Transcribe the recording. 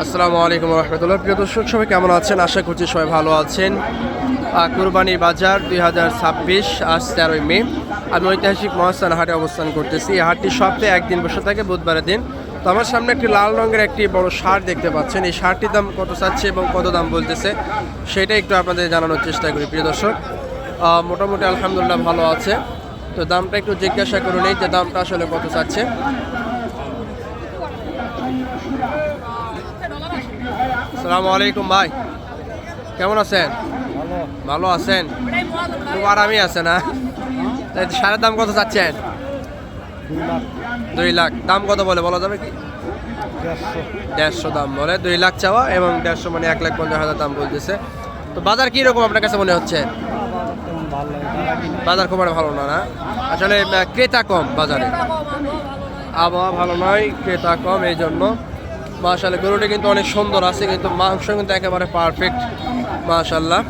আসসালামু আলাইকুম রহমতুল্লাহ। প্রিয় দর্শক সবাই কেমন আছেন? আশা করছি সবাই ভালো আছেন। কুরবানির বাজার 2026 আজ 13ই মে। আমি ঐতিহাসিক মহাস্থান হাটে অবস্থান করতেছি। এই হাটটি সপ্তাহে একদিন বসে থাকে, বুধবারের দিন। তো আমার সামনে একটি লাল রঙের একটি বড় ষাঁড় দেখতে পাচ্ছেন। এই ষাঁড়টির দাম কত চাচ্ছে এবং কত দাম বলতেছে সেটা একটু আপনাদের জানানোর চেষ্টা করি। প্রিয় দর্শক, মোটামুটি আলহামদুলিল্লাহ ভালো আছে। তো দামটা একটু জিজ্ঞাসা করুন, এই যে দামটা আসলে কত চাচ্ছে। আসসালামু আলাইকুম ভাই, কেমন আছেন? ভালো আছেন? খুব আরামই আছে না? সারের দাম কত চাচ্ছেন? 2 লাখ। দাম কত বলে বলা যাবে কি? 150 দাম বলে, 2 লাখ চাওয়া এবং 150 মানে 1,50,000 দাম বলতেছে। তো বাজার কীরকম আপনার কাছে মনে হচ্ছে? বাজার খুব একটা ভালো না আসলে ক্রেতা কম বাজারে, আবহাওয়া ভালো নয়, ক্রেতা কম, এই জন্য। মাশাআল্লাহ গরুটি কিন্তু অনেক সুন্দর আছে, কিন্তু মাংস কিন্তু একেবারে পারফেক্ট মাশাআল্লাহ।